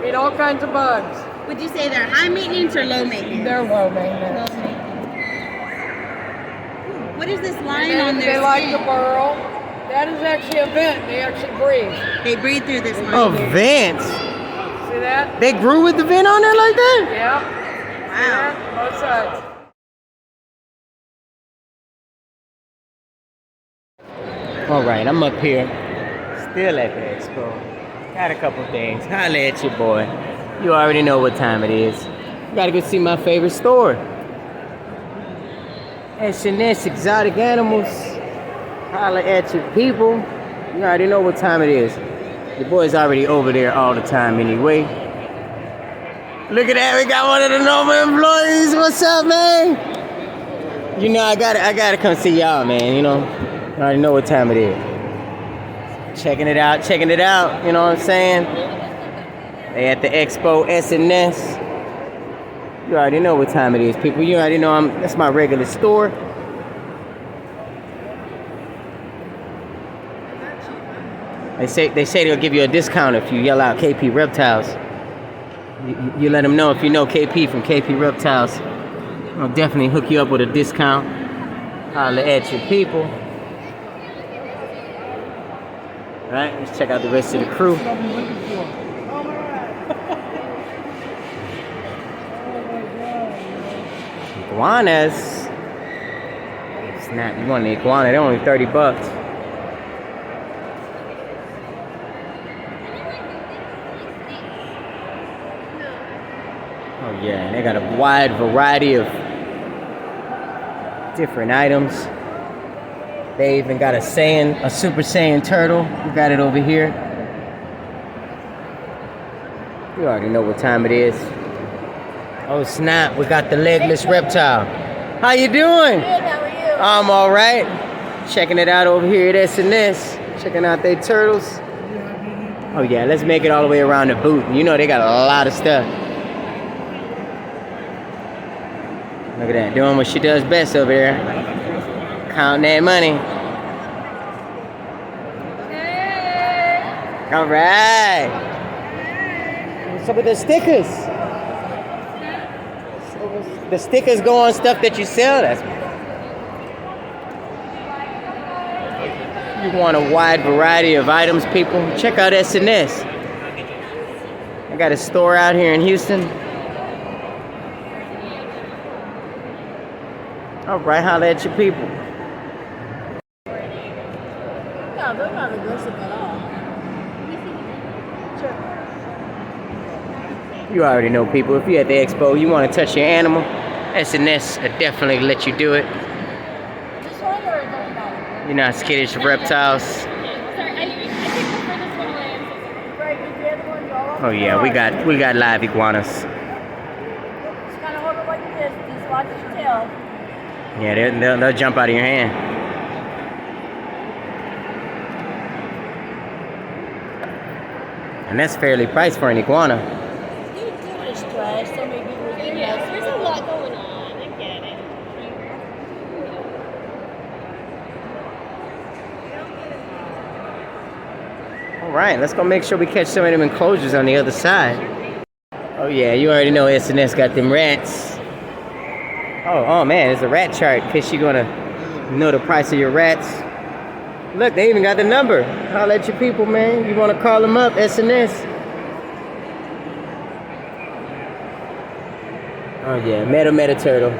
Eat all kinds of bugs. Would you say they're high maintenance or low maintenance? They're low maintenance. Low maintenance. What is this line on their They like to burrow. That is actually a vent. They actually breathe. They breathe through this line. Oh, vents. See that? They grew with the vent on there like that? Yeah. Wow. Both sides. All right, I'm up here, still at the Expo. Got a couple things. Holla at your boy. You already know what time it is. Gotta go see my favorite store. S&S Exotic Animals. Holla at your people. You already know what time it is. Your boy's already over there all the time anyway. Look at that, we got one of the normal employees. What's up, man? You know, I gotta come see y'all, man, you know. I already know what time it is. Checking it out, you know what I'm saying? They at the Expo S&S. You already know what time it is, people. You already know that's my regular store. They say they'll give you a discount if you yell out KP Reptiles. You let them know if you know KP from KP Reptiles. I'll definitely hook you up with a discount. Holla at your people. All right, let's check out the rest of the crew. Iguanas. Snap, you want an iguana? They're only 30 bucks. Oh yeah, they got a wide variety of different items. They even got a Super Saiyan turtle. We got it over here. You already know what time it is. Oh snap, we got the Legless Reptile. How you doing? Good, how are you? I'm all right. Checking it out over here at S&S. Checking out their turtles. Oh yeah, let's make it all the way around the booth. You know they got a lot of stuff. Look at that, doing what she does best over there. Counting that money. Hey. All right. What's up with the stickers? The stickers go on stuff that you sell. You want a wide variety of items, people? Check out S&S. I got a store out here in Houston. All right, holla at your people. No, they're not aggressive at all. Sure. You already know, people. If you're at the Expo, you want to touch your animal, S&S will definitely let you do it. This one or $1? You're not skittish of reptiles. Oh yeah, we got live iguanas. Just kind of hold it like this. Just watch your tail. Yeah, they'll jump out of your hand. And that's fairly priced for an iguana. It's trash, so maybe we'll get Yes, there's a lot going on. I get it. All right, let's go make sure we catch some of them enclosures on the other side. Oh yeah, you already know S&S got them rats. Oh man, there's a rat chart in case you're gonna know the price of your rats. Look, they even got the number. Holla at your people, man. You wanna call them up, S&S. Oh yeah, meta turtle.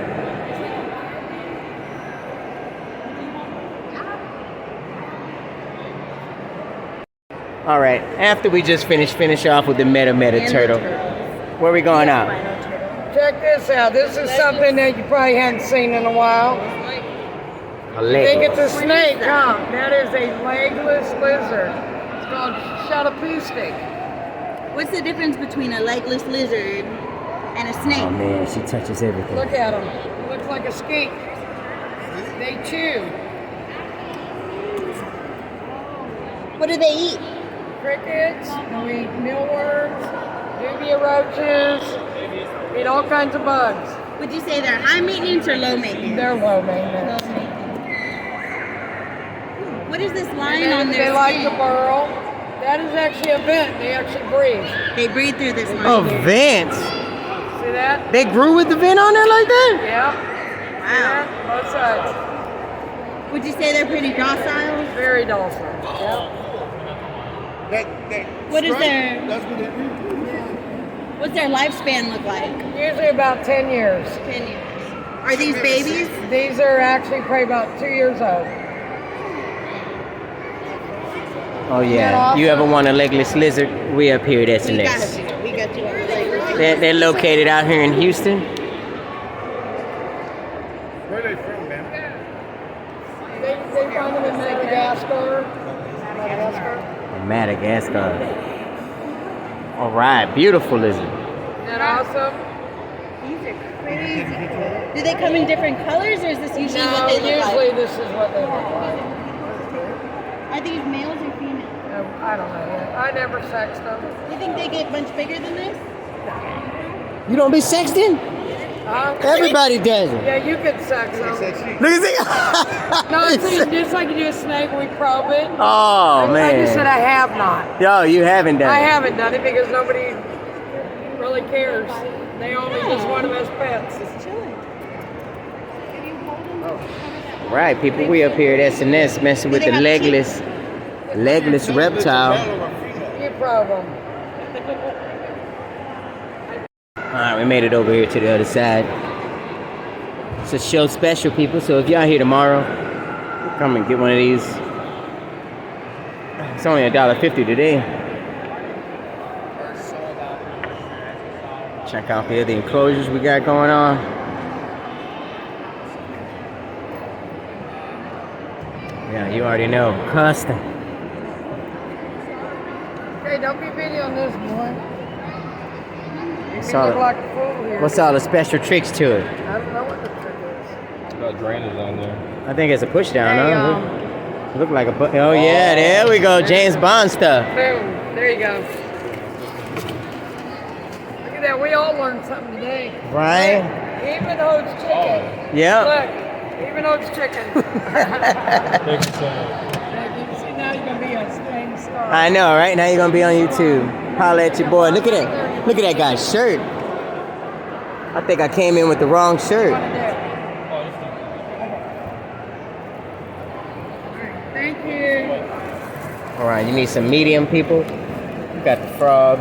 All right, after we just finish off with the meta turtle. Where are we going out? Check this out. This is something that you probably hadn't seen in a while. A You think it's leg. a snake, huh? That is a legless lizard. It's called shutapoustic. What's the difference between a legless lizard and a snake? Oh man, she touches everything. Look at them. It looks like a skink. They chew. What do they eat? Crickets, they eat mealworms, dubia roaches, eat all kinds of bugs. Would you say they're high maintenance or low maintenance? They're low maintenance. What is this line on their They like skin? to burrow. That is actually a vent. They actually breathe. They breathe through this one. Oh, vents. See that? They grew with the vent on there like that? Yeah. Wow. Both sides. Would you say they're pretty docile? Very docile. Yep. What's their lifespan look like? Usually about 10 years. 10 years. Are these babies? These are actually probably about 2 years old. Oh yeah. You ever want a legless lizard? We up here at S&S. We got you. They're located out here in Houston. Where are they from, man? They find them in Madagascar. Madagascar. All right, beautiful lizard. Isn't that awesome? These are crazy cool. Do they come in different colors, or is this usually No, what they look usually like? this is what they look like. Are these males or females? I don't know yet. I never sexed them. You think they get much bigger than this? You don't be sexting? Everybody does it. Yeah, you could sex them. Look at this. No, it's just like you do a snake, we probe it. Oh man. I just said I have not. Yo, you haven't done I it. haven't done it because nobody really cares. They only just want them as pets. Right, people, we up here at S&S messing with the legless reptile. You probe them. Alright, we made it over here to the other side. It's a show special, people, so if y'all here tomorrow, come and get one of these. It's only $1.50 today. Check out the other enclosures we got going on. Yeah, you already know. Custom. Hey, don't be videoing this, boy. What's You all, look like a fool here. what's all the special tricks to it? I don't know what the trick is. Got drainage on there. I think it's a push down, Hey, huh? Look like a oh yeah, there we go, James Bond stuff. Boom. There you go. Look at that. We all learned something today. Right? Even Oats chicken. Yep. Look, even Oats chicken. Thank you so much. See, now you're going to be a famous star. I know, right? Now you're gonna be on YouTube. Holla at your boy. Look at that. Look at that guy's shirt. I think I came in with the wrong shirt. Thank you. Alright, you need some medium, people. You got the frog.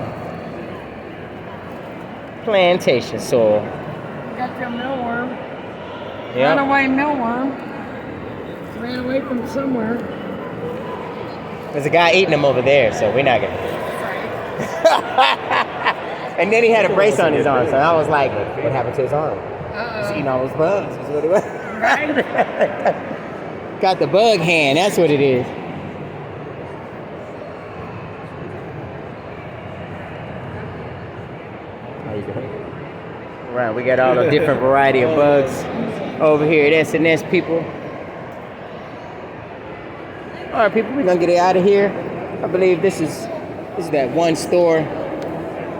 Plantation soil. Got your millworm. Yep. Runaway millworm. Ran away from somewhere. There's a guy eating them over there, so we're not gonna. And then he had a brace on his arm, so I was like, what happened to his arm? He's eating all those bugs. That's what it was. Got the bug hand, that's what it is. How you doing? Right, we got all the different variety of bugs over here at S&S, people. All right, people, we're gonna get it out of here. I believe this is that one store,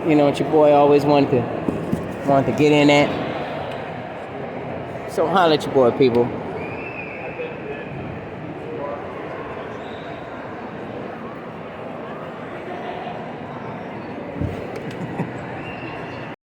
you know, what your boy always wanted to get in at. So holla at your boy, people.